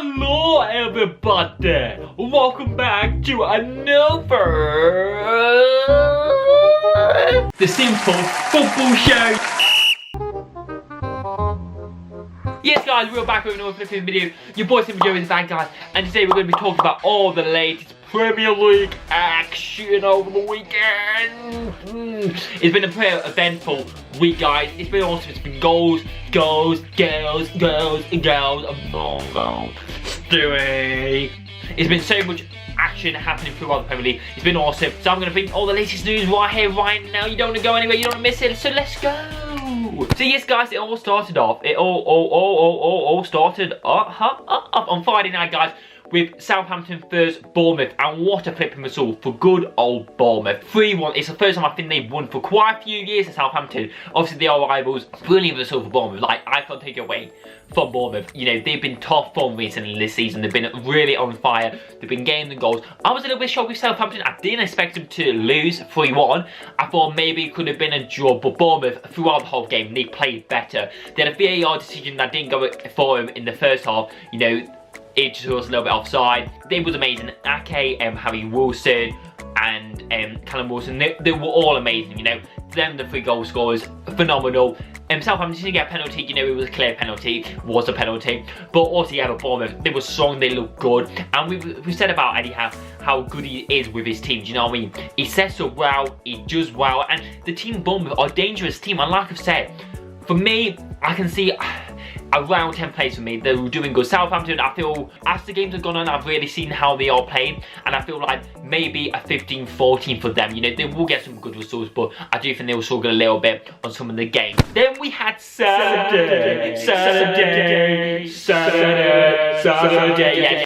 Hello everybody! Welcome back to another The Simple Football Show. Yes guys, we're back with another flipping video. Your boy Simple Joe is back guys, and today we're going to be talking about all the latest Premier League action over the weekend. It's been a pretty eventful week guys. It's been awesome. It's been goals, Stewie. It's been so much action happening throughout the Premier League. It's been awesome. So I'm going to bring all the latest news right here, right now. You don't want to go anywhere. You don't want to miss it. So let's go. So yes guys, it all started off. It all started up on Friday night guys, with Southampton versus Bournemouth, and what a flipping result for good old Bournemouth. 3-1. It's the first time I think they've won for quite a few years at Southampton. Obviously they are rivals. Brilliant result for Bournemouth. Like, I can't take it away from Bournemouth. You know, they've been top form recently this season. They've been really on fire. They've been getting the goals. I was a little bit shocked with Southampton. I didn't expect them to lose 3-1. I thought maybe it could have been a draw, but Bournemouth throughout the whole game, they played better. They had a VAR decision that didn't go for them in the first half. You know, it just was a little bit offside. It was amazing. Ake, Harry Wilson, and Callum Wilson, they were all amazing, you know. Them, the 3 goal scorers, phenomenal. Southampton didn't get a penalty, you know, it was a clear penalty, was a penalty. But also, yeah, Bournemouth, they were strong, they looked good. And we said about Eddie how good he is with his team, do you know what I mean? He sets up well, he does well, and the team Bournemouth are a dangerous team. And like I've said, for me, I can see around 10 plays for me. They were doing good. Southampton, I feel, as the games have gone on, I've really seen how they are playing, and I feel like maybe a 15-14 for them. You know, they will get some good results, but I do think they will struggle a little bit on some of the games. Then we had Saturday. Yes,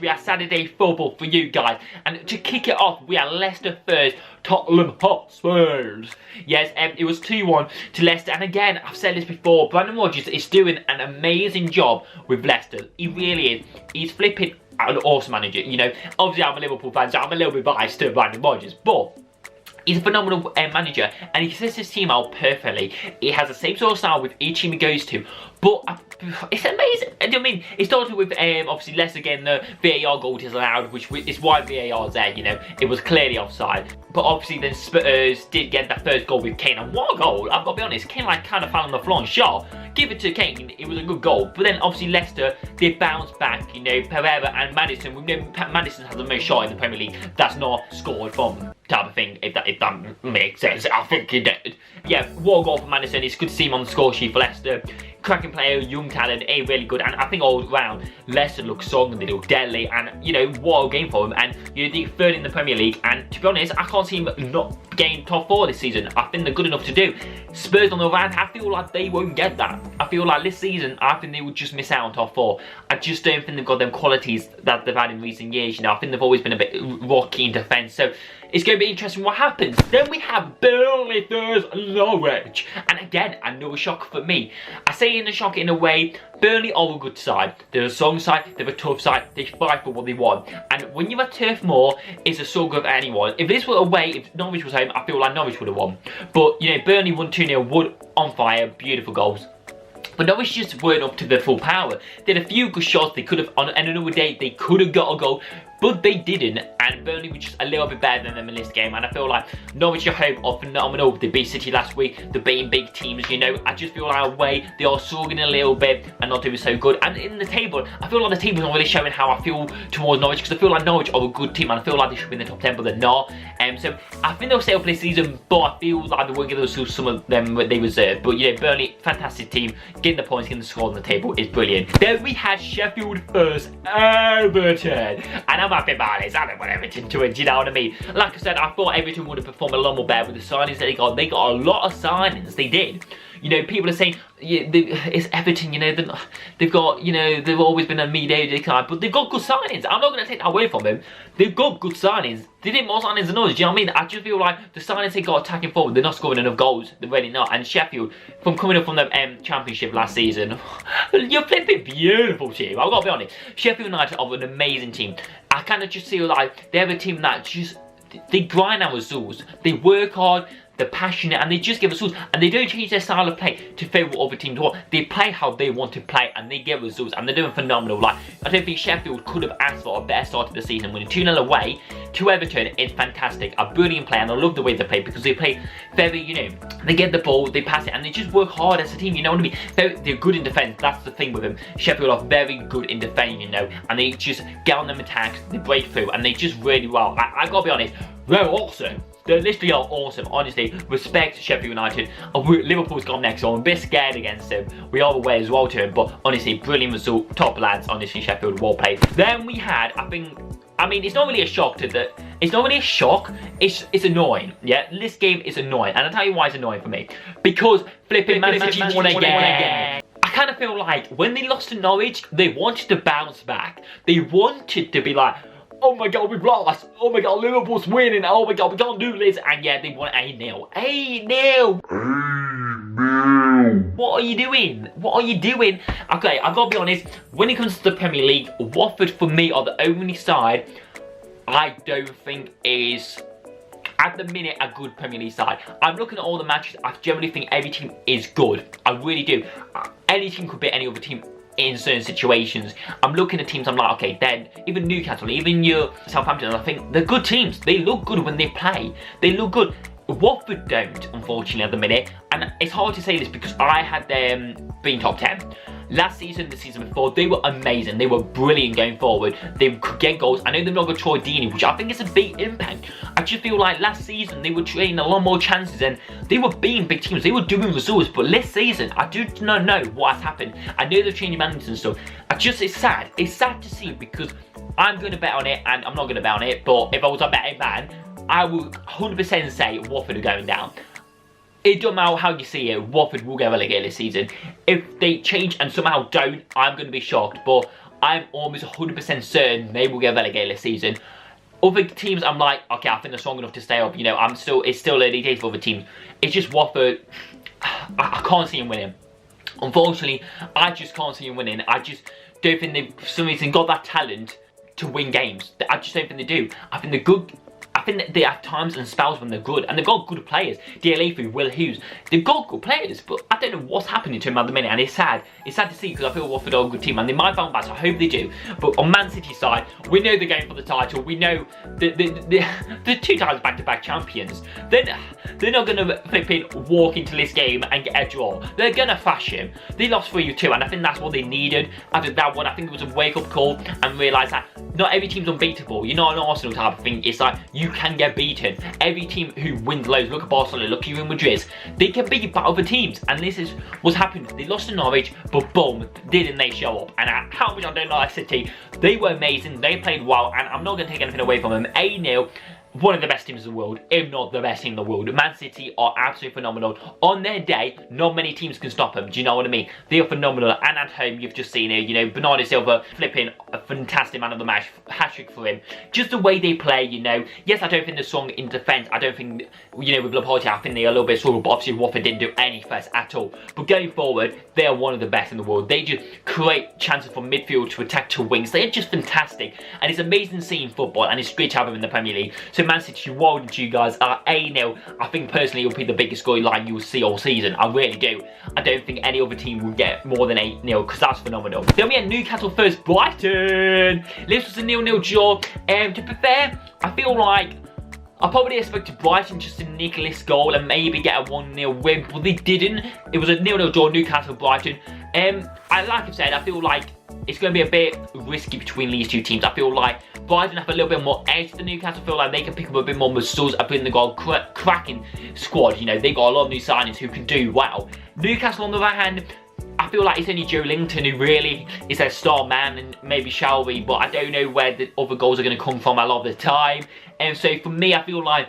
we had Saturday football for you guys, and to kick it off, we had Leicester first, Tottenham Hotspurs. Yes, it was 2-1 to Leicester, and again, I've said this before, Brendan Rodgers is doing an amazing job with Leicester. He really is. He's flipping an awesome manager. You know, obviously I'm a Liverpool fan, so I'm a little bit biased to Brendan Rodgers, but he's a phenomenal manager, and he sets his team out perfectly. He has the same sort of style with each team he goes to, but it's amazing. I mean, it started with obviously Leicester getting the VAR goal disallowed, which is why VAR's there, you know. It was clearly offside. But obviously then Spurs did get that first goal with Kane, and what a goal! I've got to be honest, Kane like kind of fell on the floor and shot. Give it to Kane, it was a good goal. But then obviously Leicester, they bounced back, you know, Pereira and Maddison. We know Maddison has the most shot in the Premier League that's not scored from type of thing, if that makes sense. I think it did. Yeah, what a goal for Maddison. It's good to see him on the score sheet for Leicester. Cracking player, young talent, really good, and I think all round Leicester look strong and they look deadly, and you know, what a game for them. And you know, they're third in the Premier League, and to be honest, I can't see them not getting top 4 this season. I think they're good enough to do. Spurs on the other hand, I feel like they won't get that. I feel like this season, I think they would just miss out on top 4. I just don't think they've got them qualities that they've had in recent years. You know, I think they've always been a bit rocky in defence, so it's going to be interesting what happens. Then we have Burnley versus Norwich, and again, another shock for me. I say in a shock in a way, Burnley are a good side. They're a strong side, they're a tough side, they fight for what they want. And when you're at Turf Moor, it's a struggle of anyone. If this were away, if Norwich was home, I feel like Norwich would have won. But, you know, Burnley won 2-0, Wood on fire, beautiful goals. But Norwich just weren't up to their full power. They had a few good shots, they could have, on another day, they could have got a goal, but they didn't, and Burnley was just a little bit better than them in this game. And I feel like Norwich at home are phenomenal. They beat City last week, they're beating big teams, you know. I just feel like away, they are struggling a little bit and not doing so good. And in the table, I feel like the table's not really showing how I feel towards Norwich, because I feel like Norwich are a good team, and I feel like they should be in the top 10, but they're not. So I think they'll stay up this season, but I feel like they won't give us some of them what they reserve. But you know, Burnley, fantastic team, getting the points, getting the score on the table is brilliant. Then we had Sheffield versus Everton, and I'm happy about this. I don't want Everton to win, do you know what I mean? Like I said, I thought Everton would have performed a lot more better with the signings that they got. They got a lot of signings, they did. You know, people are saying, yeah, it's Everton, you know, they've got, you know, they've always been a mediocre decline, but they've got good signings. I'm not going to take that away from them. They've got good signings. They did more signings than us, do you know what I mean? I just feel like the signings they got attacking forward, they're not scoring enough goals. They're really not. And Sheffield, from coming up from the Championship last season, you're flipping beautiful team. I've got to be honest. Sheffield United are an amazing team. I kind of just feel like they're a team that just, they grind out results. They work hard. they're passionate, and they just give results. And they don't change their style of play to favour what other teams want. They play how they want to play, and they get results, and they're doing phenomenal. Like, I don't think Sheffield could have asked for a better start to the season. Winning 2-0 away to Everton is fantastic. A brilliant play, and I love the way they play, because they play very, you know, they get the ball, they pass it, and they just work hard as a team, you know what I mean? They're good in defence, that's the thing with them. Sheffield are very good in defending, you know, and they just get on them attacks, they break through, and they just really well. I gotta be honest, they're awesome. They literally are awesome, honestly. Respect to Sheffield United. Liverpool's gone next, so I'm a bit scared against them. We are away as well to him, but honestly, brilliant result. Top lads, honestly, Sheffield, well played. Then we had, I mean, it's not really a shock to the... It's not really a shock, it's annoying, yeah? This game is annoying, and I'll tell you why it's annoying for me. Because flipping Man City won again. I kind of feel like when they lost to Norwich, they wanted to bounce back. They wanted to be like, oh my god, we've lost. Oh my god, Liverpool's winning. Oh my god, we can't do this. And yeah, they won 8-0. 8-0. 8-0. What are you doing? What are you doing? Okay, I've got to be honest. When it comes to the Premier League, Watford for me are the only side I don't think is, at the minute, a good Premier League side. I'm looking at all the matches. I generally think every team is good. I really do. Any team could beat any other team in certain situations. I'm looking at teams, I'm like, okay, then even Newcastle, even your Southampton, I think they're good teams. They look good when they play. They look good. Watford don't, unfortunately, at the minute. And it's hard to say this because I had them being top 10. Last season, the season before, they were amazing. They were brilliant going forward. They could get goals. I know they've not got Troy Deeney, which I think is a big impact. I just feel like last season, they were creating a lot more chances and they were beating big teams. They were doing results. But this season, I do not know what has happened. I know they've changed managers and stuff. It's sad. It's sad to see because I'm going to bet on it and I'm not going to bet on it. But if I was a betting man, I would 100% say Watford are going down. It doesn't matter how you see it, Watford will get relegated this season. If they change and somehow don't, I'm going to be shocked. But I'm almost 100% certain they will get relegated this season. Other teams, I'm like, okay, I think they're strong enough to stay up. You know, it's still early days for other teams. It's just Watford, I can't see them winning. Unfortunately, I just can't see them winning. I just don't think they've, for some reason, got that talent to win games. I just don't think they do. I think they're good. I think that they have times and spells when they're good, and they've got good players. DLA, Will Hughes, they've got good players, but I don't know what's happening to them at the minute, and it's sad. It's sad to see because I feel Watford are a good team, and they might bounce back, so I hope they do. But on Man City's side, we know they're going for the title. We know the 2 times back-to-back champions. They're not going to flipping walk into this game and get a draw. They're going to thrash him. They lost 3-2, and I think that's what they needed after that one. I think it was a wake-up call and realise that not every team's unbeatable. You're not an Arsenal type of thing. It's like you can get beaten. Every team who wins loads, look at Barcelona, look at Real Madrid, they get beat by other teams, and this is what's happened. They lost to Norwich, but boom, didn't they show up? And how much I don't like City, they were amazing, they played well, and I'm not going to take anything away from them. 8-0. One of the best teams in the world, if not the best team in the world. Man City are absolutely phenomenal. On their day, not many teams can stop them. Do you know what I mean? They are phenomenal. And at home, you've just seen it. You know, Bernardo Silva flipping a fantastic man of the match. Hat-trick for him. Just the way they play, you know. Yes, I don't think they're strong in defence. I don't think, you know, with Laporte, I think they're a little bit strong. But obviously, Watford didn't do any first at all. But going forward, they are one of the best in the world. They just create chances from midfield to attack to wings. They're just fantastic. And it's amazing seeing football. And it's great to have them in the Premier League. So Man City, well done to you guys. 8-0. I think personally it will be the biggest scoreline you will see all season. I really do. I don't think any other team will get more than 8-0 because that's phenomenal. Then we had Newcastle first Brighton. This was a 0-0 draw. To be fair, I feel like I probably expected Brighton just to nick this goal and maybe get a 1-0 win, but they didn't. It was a 0-0 draw, Newcastle-Brighton. Like I've said, I feel like it's going to be a bit risky between these two teams. I feel like Brighton have a little bit more edge than Newcastle. I feel like they can pick up a bit more muscles. I think they've got a cracking squad. You know, they got a lot of new signings who can do well. Newcastle, on the other hand, I feel like it's only Joe Linton who really is their star man, and maybe Shelby, but I don't know where the other goals are going to come from a lot of the time. And so for me, I feel like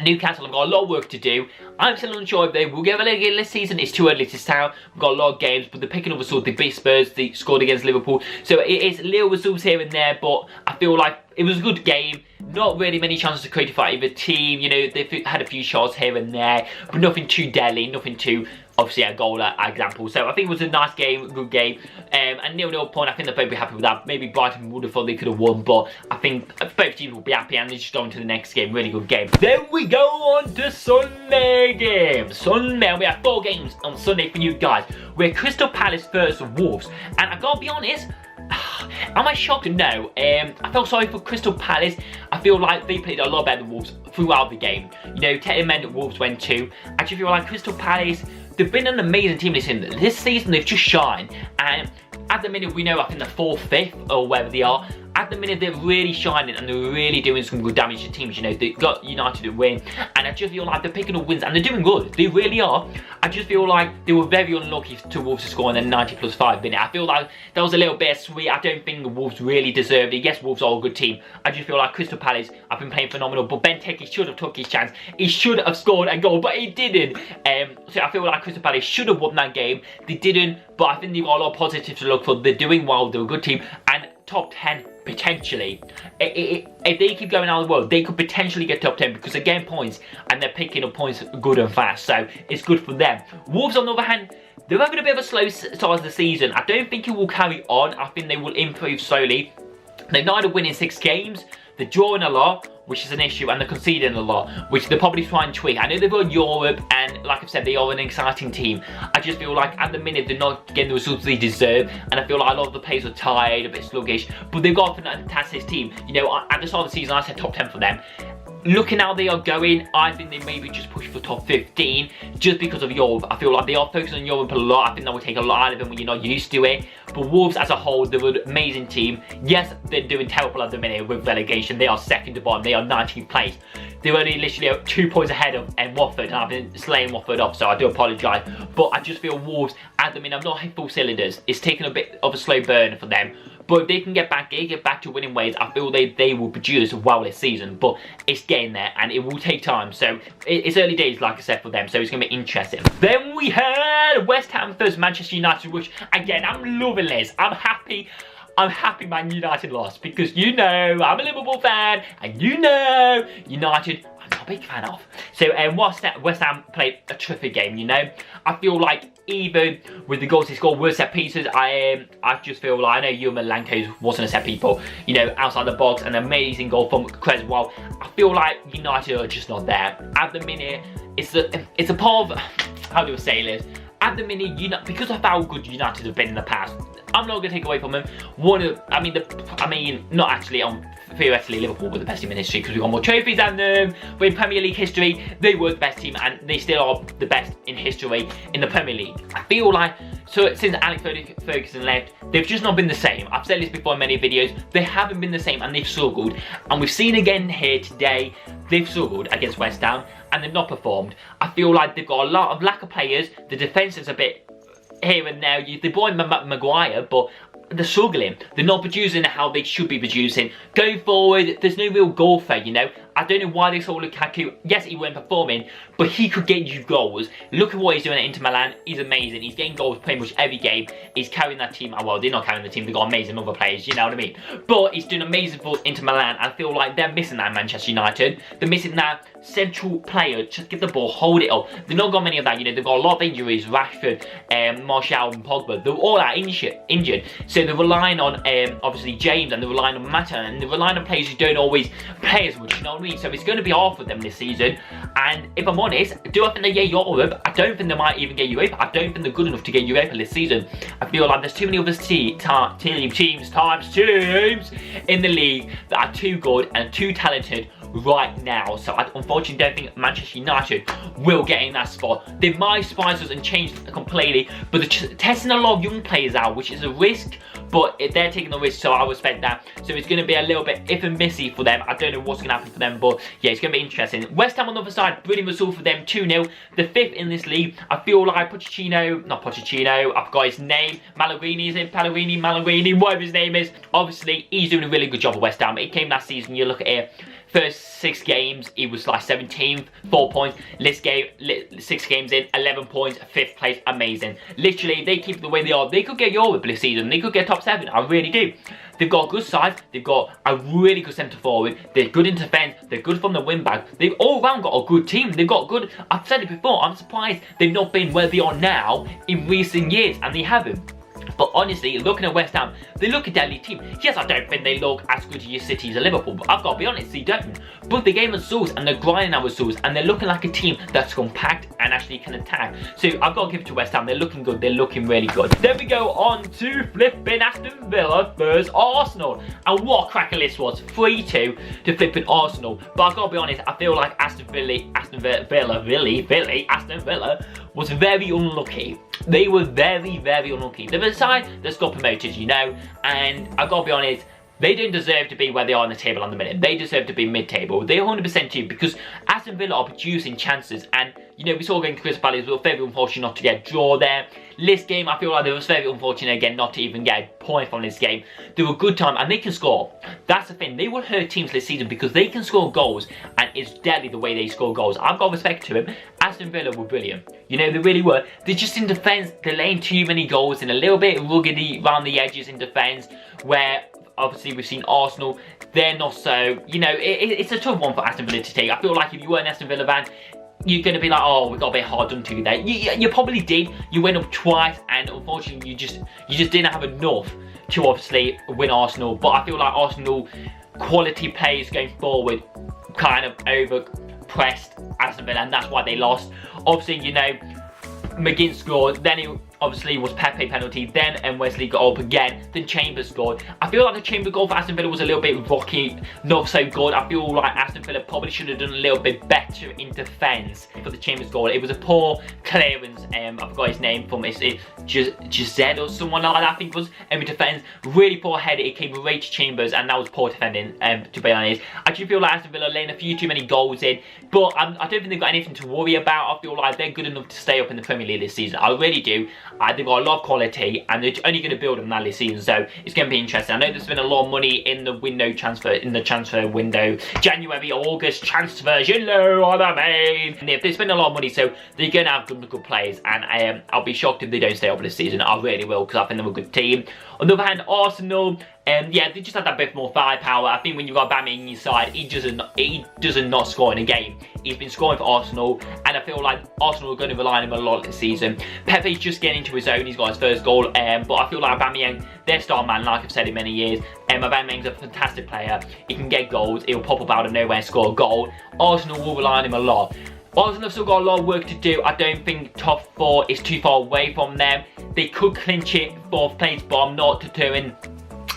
Newcastle have got a lot of work to do. I'm still unsure if they will get relegated this season. It's too early to tell. We've got a lot of games, but they're picking up results. They beat Spurs, they scored against Liverpool. So it is little results here and there, but I feel like it was a good game. Not really many chances to create for either team. You know, they've had a few shots here and there, but nothing too deadly, nothing too obviously a goal example. So I think it was a nice game, good game. And 0-0 point, I think they'll both be happy with that. Maybe Brighton would have thought they could have won, but I think both teams will be happy and they just go on to the next game. Really good game. Then we go on to Sunday games. Sunday, we have 4 games on Sunday for you guys. We're Crystal Palace versus Wolves. And I gotta be honest, am I shocked? No. I felt sorry for Crystal Palace. I feel like they played a lot better than Wolves throughout the game. You know, 10 men Wolves went 2. I just feel like Crystal Palace, they've been an amazing team this season. This season they've just shined, and at the minute we know, I think they're 4th, 5th or wherever they are. At the minute they're really shining and they're really doing some good damage to teams. You know, they got United to win, and I just feel like they're picking up wins and they're doing good. They really are. I just feel like they were very unlucky to Wolves to score in the 90+5 minute. I feel like that was a little bit sweet. I don't think the Wolves really deserved it. Yes, Wolves are a good team. I just feel like Crystal Palace have been playing phenomenal, but Benteke should have took his chance. He should have scored a goal, but he didn't. So I feel like Crystal Palace should have won that game. They didn't, but I think they've got a lot of positives to look for. They're doing well. They're a good team, and top 10 potentially. If they keep going out of the world, they could potentially get top 10 because they're getting points and they're picking up points good and fast. So it's good for them. Wolves, on the other hand, they're having a bit of a slow start of the season. I don't think it will carry on. I think they will improve slowly. They're not winning 6 games. They're drawing a lot, which is an issue, and they're conceding a lot, which they're probably trying to tweak. I know they've got Europe, and like I've said, they are an exciting team. I just feel like at the minute they're not getting the results they deserve, and I feel like a lot of the players are tired, a bit sluggish, but they've got a fantastic team. You know, at the start of the season, I said top 10 for them. Looking how they are going, I think they maybe just push for top 15 just because of Europe. I feel like they are focusing on Europe a lot. I think that will take a lot out of them when you're not used to it. But Wolves as a whole, they're an amazing team. Yes, they're doing terrible at the minute with relegation. They are second to bottom. They are 19th place. They're only literally 2 points ahead of Watford, and I've been slaying Watford off, so I do apologise. But I just feel Wolves, at the minute, I'm not hitting full cylinders. It's taking a bit of a slow burn for them. But if they can get back to winning ways, I feel they will produce well this season. But it's getting there, and it will take time. So it's early days, like I said, for them. So it's going to be interesting. Then we had West Ham versus Manchester United, which, again, I'm loving this. I'm happy. I'm happy Man United lost because, you know, I'm a Liverpool fan, and you know, United, I'm not a big fan of. So West Ham played a terrific game, you know. I feel like even with the goals they scored were set pieces, I just feel like, I know Yuma Lanko's wasn't a set people, you know, outside the box, an amazing goal from Creswell. I feel like United are just not there. At the minute, it's a part of, how do I say this? At the minute, because of how good United have been in the past, I'm not going to take away from them. Not actually, theoretically, Liverpool were the best team in history because we got more trophies than them. But in Premier League history, they were the best team, and they still are the best in history in the Premier League. I feel like, so since Alex Ferguson left, they've just not been the same. I've said this before in many videos. They haven't been the same, and they've struggled. And we've seen again here today, they've struggled against West Ham, and they've not performed. I feel like they've got a lot of lack of players. The defence is a bit here and there. They brought in Maguire, but they're struggling. They're not producing how they should be producing. Going forward, there's no real goal threat, you know. I don't know why they sold Lukaku. Yes, he weren't performing, but he could get you goals. Look at what he's doing at Inter Milan. He's amazing. He's getting goals pretty much every game. He's carrying that team. Well, they're not carrying the team. They've got amazing other players, you know what I mean? But he's doing amazing for Inter Milan. I feel like they're missing that in Manchester United. They're missing that central player. Just give the ball, hold it up. They've not got many of that, you know. They've got a lot of injuries. Rashford, Martial and Pogba. They're all out injured. So they're relying on, obviously, James, and they're relying on Mata, and they're relying on players who don't always play as much, you know what I mean? So it's going to be hard for them this season. And if I'm honest, do I think they get Europe? I don't think they might even get Europa. I don't think they're good enough to get Europa this season. I feel like there's too many other teams in the league that are too good and too talented right now. So I unfortunately don't think Manchester United will get in that spot. They might surprise us and change completely, but they're testing a lot of young players out, which is a risk, but they're taking the risk, so I respect that. So it's going to be a little bit if and missy for them. I don't know what's going to happen for them, but yeah, it's going to be interesting. West Ham on the other side, brilliant result for them, 2-0. The 5th in this league. I feel like I forgot his name. Malagrini, is it? Malagrini, whatever his name is. Obviously, he's doing a really good job at West Ham. It came last season, you look at it. First 6 games, he was like 17th, 4 points. 6 games in, 11 points, 5th place, amazing. Literally, they keep it the way they are. They could get Europe this season. They could get top 7. I really do. They've got a good size, they've got a really good centre forward, they're good in defence, they're good from the wing back. They've all round got a good team. They've got good, I've said it before, I'm surprised they've not been where they are now in recent years, and they haven't. But honestly, looking at West Ham, they look a deadly team. Yes, I don't think they look as good as your Cities or Liverpool, but I've got to be honest, they don't. But the game of Souls and they're grinding out with Souls, and they're looking like a team that's compact and actually can attack. So I've got to give it to West Ham. They're looking good. They're looking really good. Then we go on to flipping Aston Villa versus Arsenal. And what a cracker this was. 3-2 to flipping Arsenal. But I've got to be honest, I feel like Aston Villa was very unlucky. They were very, very unlucky. They're a side that's got promoted, you know, and I've got to be honest, they don't deserve to be where they are on the table on the minute. They deserve to be mid-table. They 100% do, because Aston Villa are producing chances, and you know, we saw against Crystal Palace, we were very unfortunate not to get a draw there. This game, I feel like they was very unfortunate again not to even get a point from this game. They were a good time, and they can score. That's the thing. They will hurt teams this season because they can score goals, and it's deadly the way they score goals. I've got respect to them. Aston Villa were brilliant. You know, they really were. They're just in defence, they're laying too many goals and a little bit ruggedy around the edges in defence, where obviously we've seen Arsenal, they're not so, you know, it's a tough one for Aston Villa to take. I feel like if you were an Aston Villa fan, you're going to be like, oh, we got a bit hard done to you there. You probably did. You went up twice, and unfortunately you just didn't have enough to obviously win Arsenal. But I feel like Arsenal quality players going forward kind of over-pressed Aston Villa, and that's why they lost. Obviously, you know, McGinn scored, then it obviously was Pepe penalty, then Wesley got up again, then Chambers scored. I feel like the Chambers goal for Aston Villa was a little bit rocky, not so good. I feel like Aston Villa probably should have done a little bit better in defence for the Chambers goal. It was a poor clearance, I forgot his name from it, Gisette or someone like that, I think it was, in defence. Really poor header, it came right to Chambers, and that was poor defending, to be honest. I do feel like Aston Villa are laying a few too many goals in, but I don't think they've got anything to worry about. I feel like they're good enough to stay up in the Premier League this season. I really do. They've got a lot of quality, and they're only going to build on that this season, so it's going to be interesting. I know there's been a lot of money in the transfer window, January, August transfers, you know what I mean. And they've spent a lot of money, so they're going to have good players, and I'll be shocked if they don't stay up this season. I really will, because I think they're a good team. On the other hand, Arsenal, yeah, they just had that bit more firepower. I think when you've got Aubameyang in your side, he does not score in a game. He's been scoring for Arsenal, and I feel like Arsenal are going to rely on him a lot this season. Pepe's just getting into his own. He's got his first goal, but I feel like Aubameyang, their star man, like I've said in many years. Aubameyang's a fantastic player. He can get goals. He'll pop up out of nowhere and score a goal. Arsenal will rely on him a lot. Arsenal have still got a lot of work to do. I don't think top 4 is too far away from them. They could clinch it 4th place, but I'm not determined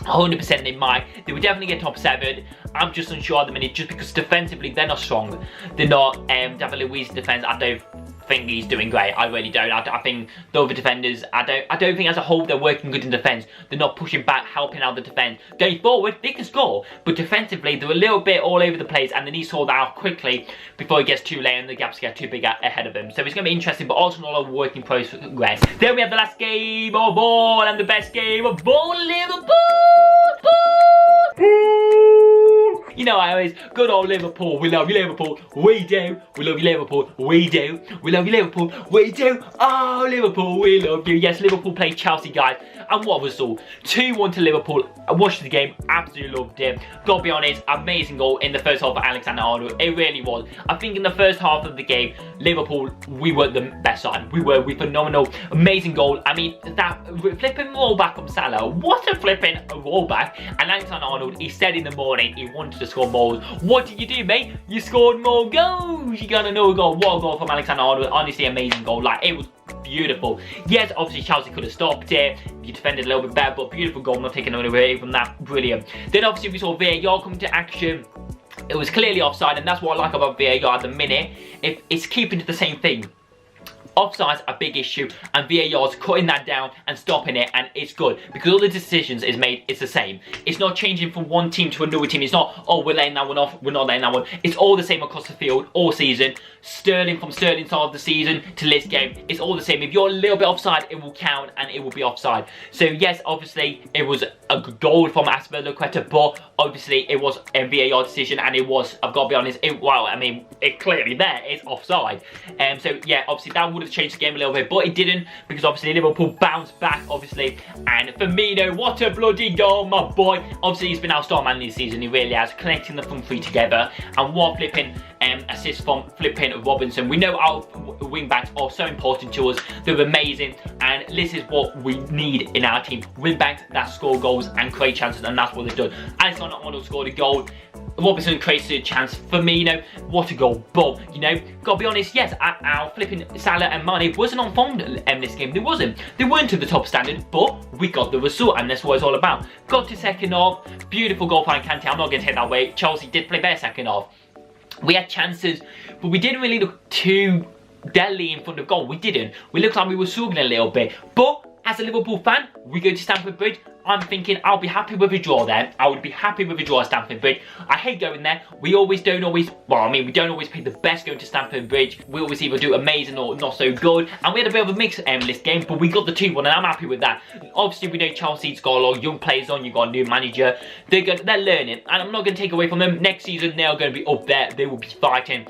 100% they might. They would definitely get top 7. I'm just unsure at the minute, just because defensively they're not strong. They're not. David Luiz's defense, I don't think he's doing great. I really don't. I think the other defenders, I don't think as a whole they're working good in defence. They're not pushing back, helping out the defence. Going forward, they can score, but defensively they're a little bit all over the place, and they need to sort that out quickly before it gets too late and the gaps get too big ahead of them. So it's going to be interesting, but Arsenal are working progress. Then we have the last game of all, and the best game of all, Liverpool. You know, I always, good old Liverpool, we love you Liverpool, we do, we love you Liverpool, we do, we love you Liverpool, we do, oh Liverpool, we love you. Yes, Liverpool played Chelsea, guys, and what was all? 2-1 to Liverpool. I watched the game, absolutely loved it. Gotta be honest, amazing goal in the first half of Alexander-Arnold, it really was. I think in the first half of the game, Liverpool, we were the best side. We phenomenal, amazing goal. I mean, that flipping roll back from Salah, what a flipping roll back. And Alexander-Arnold, he said in the morning he wanted to score goals. What did you do, mate? You scored more goals. You gotta know a goal. What a goal from Alexander-Arnold. Honestly, amazing goal. Like, it was beautiful. Yes, obviously Chelsea could have stopped it. You defended a little bit better, but beautiful goal, not taking away from that. Brilliant. Then obviously we saw VAR come to action. It was clearly offside, and that's what I like about VAR at the minute. It's keeping to the same thing. Offside's a big issue, and VAR's cutting that down and stopping it, and it's good because all the decisions is made, it's the same. It's not changing from one team to another team. It's not, oh, we're letting that one off, we're not letting that one. It's all the same across the field all season. Sterling from Sterling's start of the season to this game, it's all the same. If you're a little bit offside, it will count and it will be offside. So yes, obviously it was a goal from Azpilicueta, but obviously it was a VAR decision, and it was, I've got to be honest, it clearly there is offside. So yeah, obviously that would have have changed the game a little bit, but it didn't, because obviously Liverpool bounced back, obviously. And Firmino, what a bloody goal, my boy. Obviously, he's been our star man this season. He really has, connecting the front three together. And what flipping assist from flipping Robinson. We know our wing backs are so important to us. They're amazing, and this is what we need in our team. Wing backs that score goals and create chances, and that's what they've done. Arnold scored a goal. Robinson created a chance. Firmino, what a goal. But, you know, gotta be honest, yes, our flipping Salah and Mane wasn't on form in this game. They wasn't. They weren't to the top standard, but we got the result, and that's what it's all about. Got to second half. Beautiful goal by Kante. I'm not going to take that away. Chelsea did play better second half. We had chances, but we didn't really look too deadly in front of goal. We didn't. We looked like we were struggling a little bit. But as a Liverpool fan, we go to Stamford Bridge. I'm thinking I'll be happy with a draw there. I would be happy with a draw at Stamford Bridge. I hate going there. We don't always pick the best going to Stamford Bridge. We always either do amazing or not so good. And we had a bit of a mix this game, but we got the 2-1, and I'm happy with that. Obviously, we know Chelsea's got a lot of young players on. You've got a new manager. They're learning, and I'm not going to take away from them. Next season, they are going to be up there. They will be fighting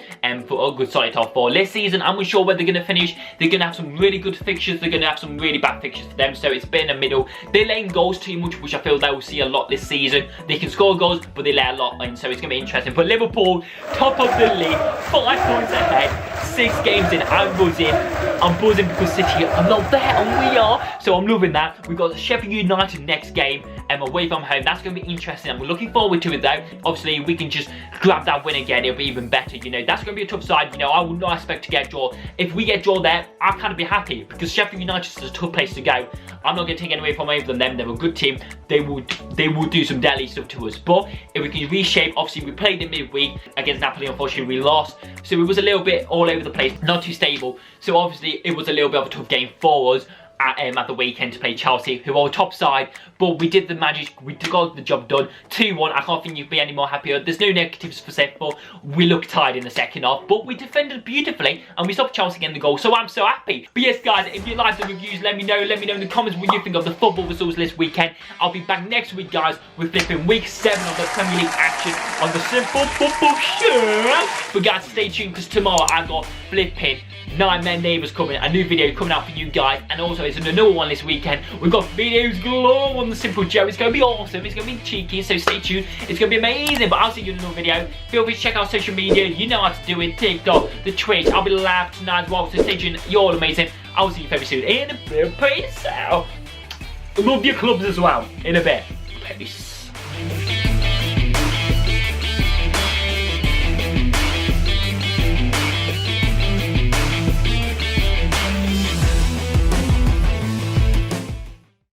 for a good solid top 4. This season, I'm unsure where they're going to finish. They're going to have some really good fixtures. They're going to have some really bad fixtures for them. So it's been in the middle. They're laying goals too much, which I feel they will see a lot this season. They can score goals, but they let a lot in, so it's going to be interesting. But Liverpool, top of the league, 5 points ahead, 6 games in. I'm buzzing. I'm buzzing because City are not there, and we are. So I'm loving that. We've got Sheffield United next game, away from home. That's going to be interesting, and we're looking forward to it though. Obviously, we can just grab that win again. It'll be even better, you know. That's going to be a tough side, you know. I would not expect to get a draw. If we get a draw there, I'll kind of be happy, because Sheffield United is a tough place to go. I'm not going to take any away from either of them. They're a good team. They will do some deadly stuff to us. But if we can reshape, obviously we played in midweek against Napoli. Unfortunately, we lost. So it was a little bit all over the place, not too stable. So obviously it was a little bit of a tough game for us at the weekend to play Chelsea, who are top side, but we did the magic. We got the job done. 2-1. I can't think you'd be any more happier. There's no negatives for Sheffield. We looked tired in the second half, but we defended beautifully, and we stopped Chelsea getting the goal. So I'm so happy. But yes, guys, if you like the reviews, let me know. Let me know in the comments what you think of the football results this weekend. I'll be back next week, guys, with flipping week 7 of the Premier League action on the Simple Football Show. But guys, stay tuned, because tomorrow I got flipping Nightmare Neighbours coming, a new video coming out for you guys, and also it's another one this weekend. We've got videos galore on the Simple Joe. It's going to be awesome. It's going to be cheeky, so stay tuned. It's going to be amazing. But I'll see you in another video. Feel free to check out social media. You know how to do it. TikTok, the Twitch. I'll be live tonight as well, so stay tuned. You're all amazing. I'll see you very soon in a bit. Peace out. Love your clubs as well. In a bit. Peace.